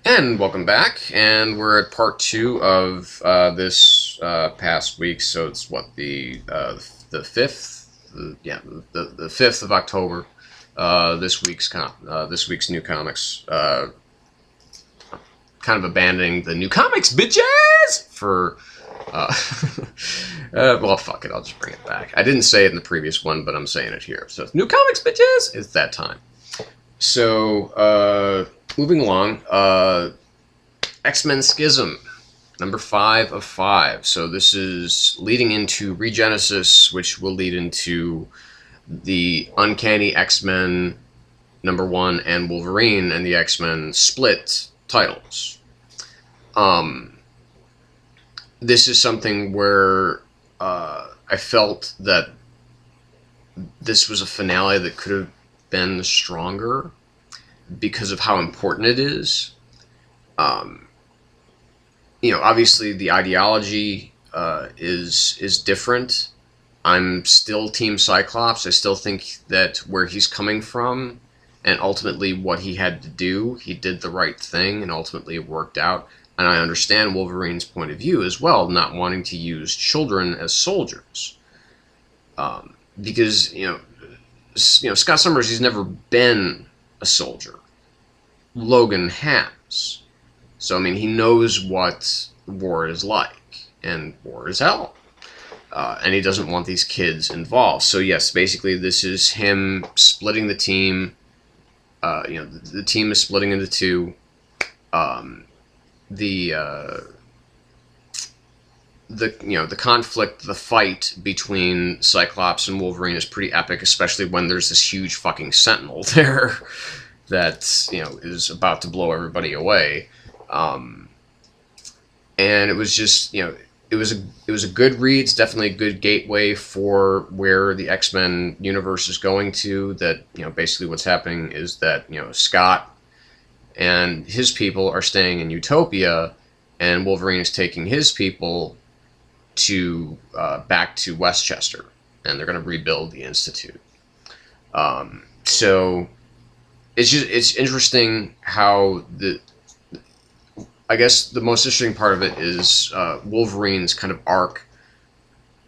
And welcome back, and we're at part two of this past week. So it's what the fifth, the 5th of October. This week's new comics. Kind of abandoning the new comics, bitches, for. Well, fuck it, I'll just bring it back. I didn't say it in the previous one, but I'm saying it here. So new comics, bitches. It's that time. So moving along. X-Men Schism, number 5 of 5. So this is leading into Regenesis, which will lead into the Uncanny X-Men number 1 and Wolverine and the X-Men split titles. This is something where I felt that this was a finale that could have been stronger because of how important it is. Obviously the ideology is different. I'm still Team Cyclops. I still think that where he's coming from and ultimately what he had to do, he did the right thing and ultimately it worked out. And I understand Wolverine's point of view as well, not wanting to use children as soldiers. Because, Scott Summers, he's never been a soldier. Logan has. So, he knows what war is like, and war is hell. And he doesn't want these kids involved. So, yes, basically this is him splitting the team. The team is splitting into two. The conflict, the fight between Cyclops and Wolverine is pretty epic, especially when there's this huge fucking Sentinel there that, is about to blow everybody away. And it was just, it was a good read. It's definitely a good gateway for where the X-Men universe is going to. That, basically what's happening is that, Scott and his people are staying in Utopia, and Wolverine is taking his people to back to Westchester, and they're going to rebuild the Institute. So it's interesting how I guess the most interesting part of it is Wolverine's kind of arc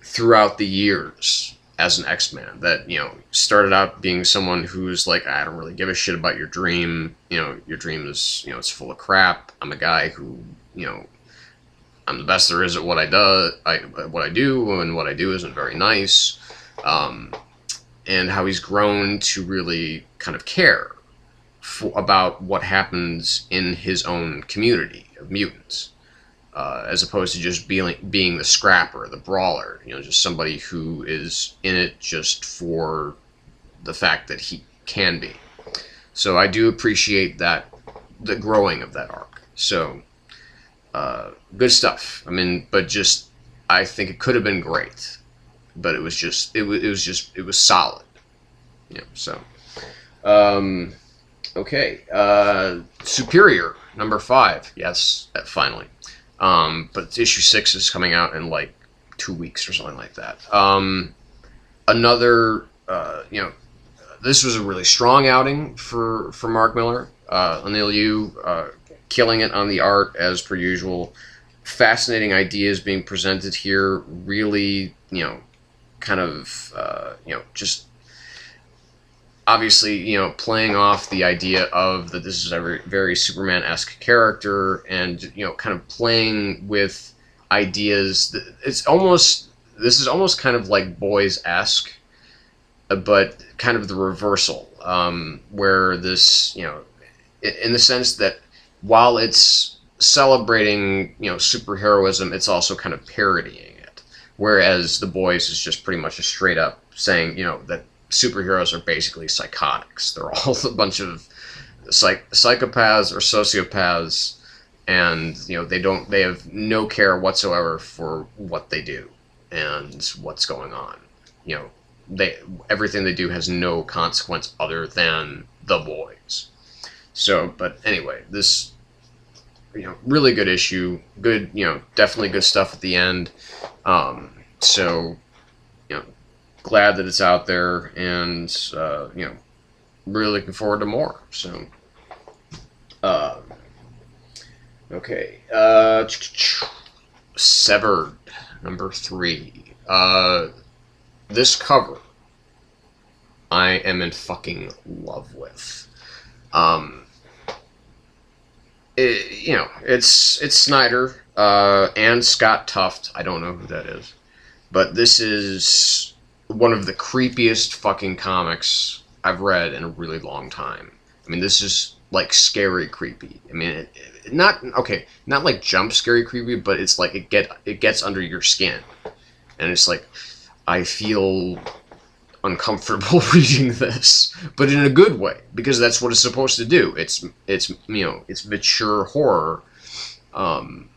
throughout the years as an X-Man. That, started out being someone who's like, I don't really give a shit about your dream. Your dream is, it's full of crap. I'm a guy who, I'm the best there is at what I do, and what I do isn't very nice. And how he's grown to really kind of care about what happens in his own community of mutants, as opposed to just being the scrapper, the brawler, just somebody who is in it just for the fact that he can be. So I do appreciate that, the growing of that arc. So good stuff. But just, I think it could have been great, but it was solid. Okay, Superior, number 5. Yes, finally. But issue 6 is coming out in like 2 weeks or something like that. This was a really strong outing for Mark Miller. Anil Yu killing it on the art as per usual. Fascinating ideas being presented here. Really, just obviously, playing off the idea of that this is a very Superman-esque character, and, kind of playing with ideas. This is almost kind of like Boys-esque, but kind of the reversal, where this, in the sense that while it's celebrating, superheroism, it's also kind of parodying it. Whereas The Boys is just pretty much a straight up saying, that superheroes are basically psychotics. They're all a bunch of psychopaths or sociopaths, and they have no care whatsoever for what they do and what's going on. Everything they do has no consequence other than the boys. So, but anyway, this really good issue. Good, definitely good stuff at the end. So, glad that it's out there, and really looking forward to more. So Okay. Severed, number 3. This cover, I am in fucking love with. Um, it's Snyder and Scott Tuft. I don't know who that is, but this is one of the creepiest fucking comics I've read in a really long time. I mean, this is like scary creepy. I mean, not like jump scary creepy, but it's like it gets under your skin, and it's like I feel uncomfortable reading this, but in a good way, because that's what it's supposed to do. It's mature horror, from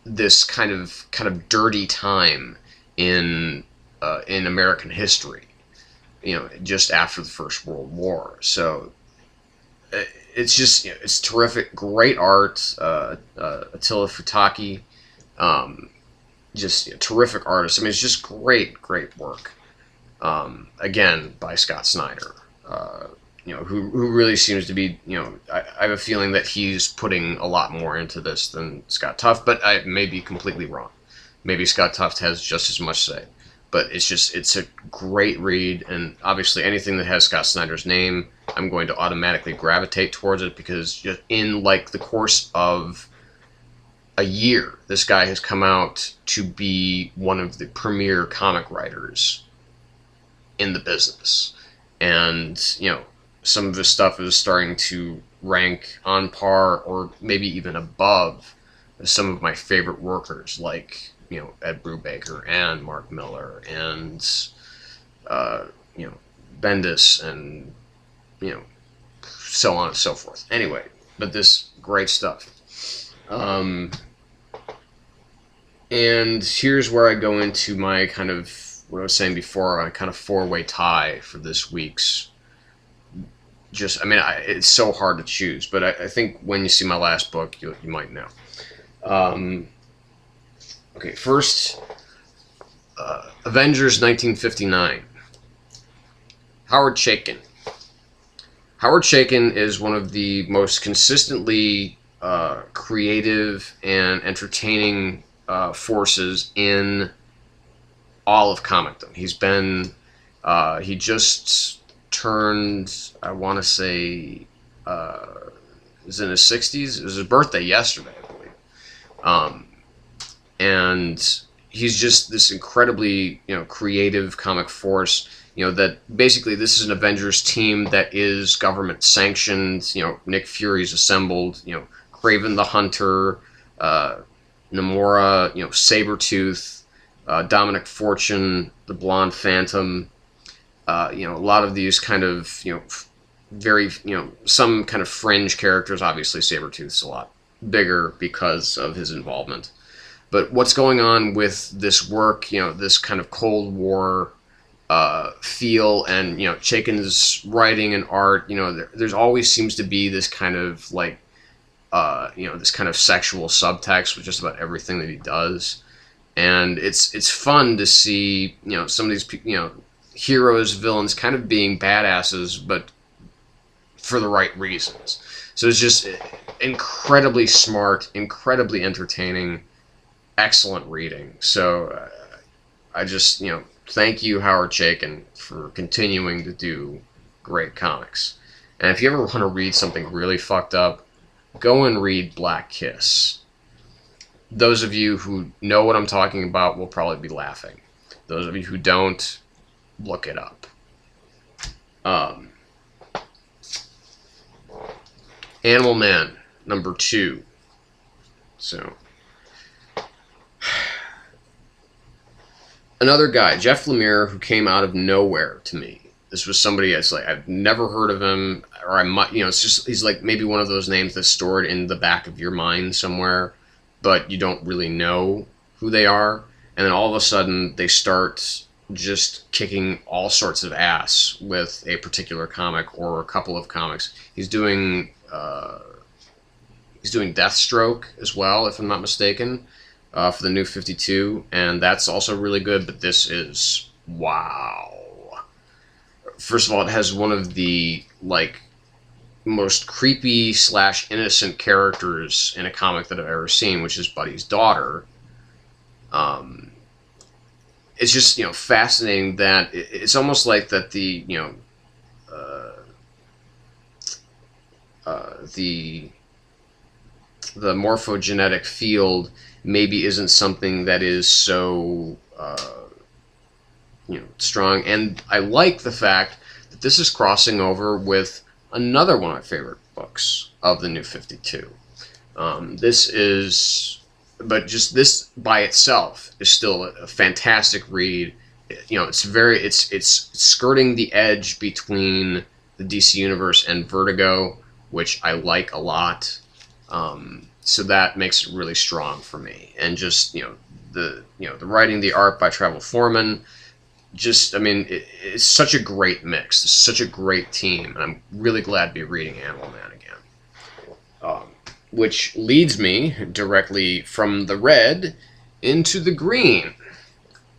this kind of dirty time in American history, just after the First World War. So it's just it's terrific, great art. Attila Futaki, just terrific artist. I mean, it's just great work. Again, by Scott Snyder, who really seems to be, I have a feeling that he's putting a lot more into this than Scott Tuft, but I may be completely wrong. Maybe Scott Tuft has just as much say. But it's a great read, and obviously anything that has Scott Snyder's name, I'm going to automatically gravitate towards it, because just in like the course of a year, this guy has come out to be one of the premier comic writers in the business. And, some of his stuff is starting to rank on par or maybe even above some of my favorite workers, like, Ed Brubaker and Mark Miller and, Bendis and, so on and so forth. Anyway, but this great stuff. And here's where I go into my kind of, what I was saying before, a kind of four-way tie for this week's. It's so hard to choose, but I think when you see my last book, you might know. Okay, first, Avengers 1959. Howard Chaykin. Howard Chaykin is one of the most consistently creative and entertaining forces in all of comicdom. He's been, he just turned, I want to say, is in his 60s. It was his birthday yesterday, I believe. And he's just this incredibly, creative comic force. That basically this is an Avengers team that is government sanctioned. Nick Fury's assembled. Kraven the Hunter, Namora, Sabretooth, Dominic Fortune, the Blonde Phantom. A lot of these kind of, very, some kind of fringe characters. Obviously, Sabretooth's a lot bigger because of his involvement. But what's going on with this work, this kind of Cold War feel, and, Chaykin's writing and art, there's always seems to be this kind of, like, this kind of sexual subtext with just about everything that he does. And it's fun to see, some of these, heroes, villains kind of being badasses, but for the right reasons. So it's just incredibly smart, incredibly entertaining, excellent reading. So I just, thank you, Howard Chaykin, for continuing to do great comics. And if you ever want to read something really fucked up, go and read Black Kiss. Those of you who know what I'm talking about will probably be laughing. Those of you who don't, look it up. Animal Man, number 2. So, another guy, Jeff Lemire, who came out of nowhere to me. This was somebody that's like, I've never heard of him, or I might, it's just, he's like maybe one of those names that's stored in the back of your mind somewhere, but you don't really know who they are. And then all of a sudden, they start just kicking all sorts of ass with a particular comic or a couple of comics. He's doing Deathstroke as well, if I'm not mistaken, for the New 52, and that's also really good. But this is wow. First of all, it has one of the most creepy / innocent characters in a comic that I've ever seen, which is Buddy's daughter. It's just, you know, fascinating that it's almost like that the, you know, the morphogenetic field maybe isn't something that is so you know, strong. And I like the fact that this is crossing over with another one of my favorite books of the New 52. This is, but just this by itself is still a fantastic read. You know, it's skirting the edge between the DC Universe and Vertigo, which I like a lot. So that makes it really strong for me. And just, you know, the writing, the art by Travel Foreman, just, I mean, it's such a great mix. It's such a great team, and I'm really glad to be reading Animal Man again. Which leads me directly from the red into the green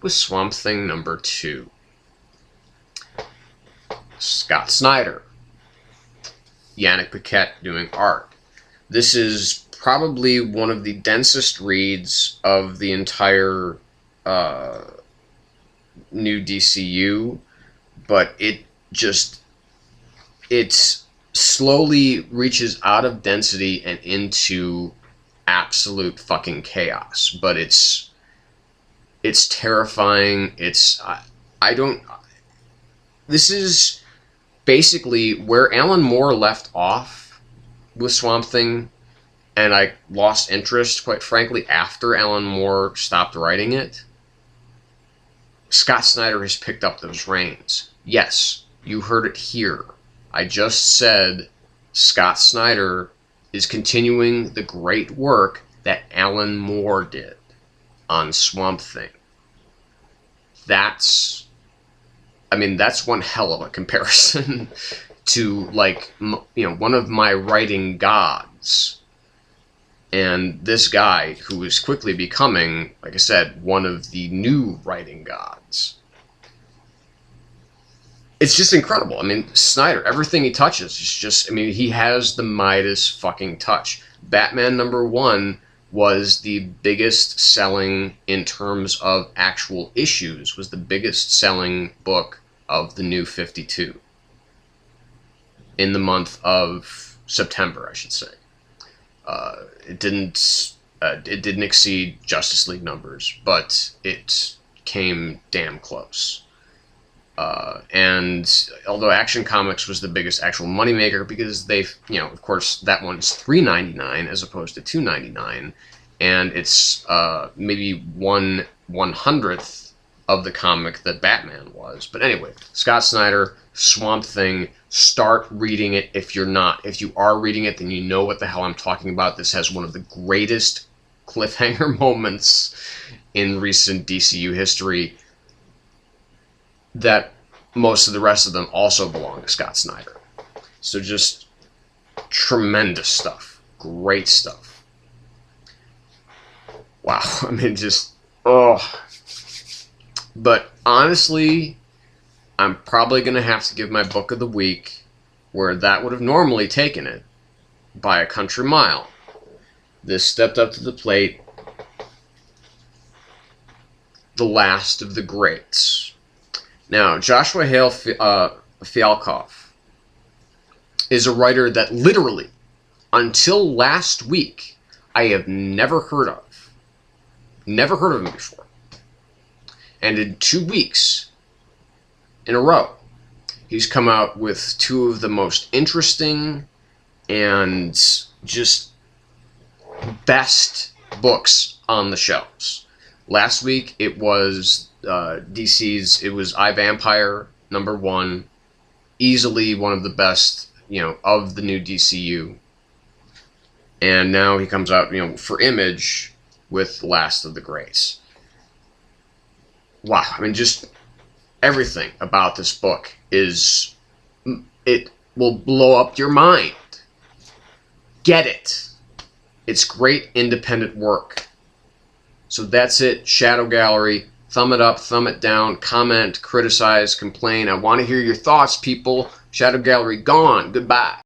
with Swamp Thing #2. Scott Snyder, Yannick Paquette doing art. This is probably one of the densest reads of the entire new DCU, but it slowly reaches out of density and into absolute fucking chaos. But it's terrifying. This is basically where Alan Moore left off with Swamp Thing, and I lost interest, quite frankly, after Alan Moore stopped writing it. Scott Snyder has picked up those reins. Yes, you heard it here. I just said Scott Snyder is continuing the great work that Alan Moore did on Swamp Thing. That's one hell of a comparison to, like, you know, one of my writing gods. And this guy, who is quickly becoming, like I said, one of the new writing gods. It's just incredible. I mean, Snyder, everything he touches is just, I mean, he has the Midas fucking touch. Batman #1 was the biggest selling, in terms of actual issues, was the biggest selling book of the New 52. In the month of September, I should say. It didn't exceed Justice League numbers, but it came damn close. And although Action Comics was the biggest actual moneymaker, because they, you know, of course, that one's $3.99 as opposed to $2.99, and it's maybe 1/100th of the comic that Batman was. But anyway, Scott Snyder, Swamp Thing. Start reading it if you're not. If you are reading it, then you know what the hell I'm talking about. This has one of the greatest cliffhanger moments in recent DCU history, that most of the rest of them also belong to Scott Snyder. So just tremendous stuff. Great stuff. Wow. I mean, just, oh. But honestly, I'm probably going to have to give my book of the week, where that would have normally taken it, by a country mile. This stepped up to the plate. The Last of the Greats. Now, Joshua Hale Fialkov is a writer that literally, until last week, I have never heard of. Never heard of him before. And in 2 weeks, in a row, he's come out with 2 of the most interesting and just best books on the shelves. Last week it was DC's, it was I, Vampire #1, easily one of the best, you know, of the new DCU. And now he comes out, you know, for Image with Last of the Greats. Wow, I mean, just everything about this book is, it will blow up your mind. Get it. It's great independent work. So that's it. Shadow Gallery. Thumb it up, thumb it down, comment, criticize, complain. I want to hear your thoughts, people. Shadow Gallery gone. Goodbye.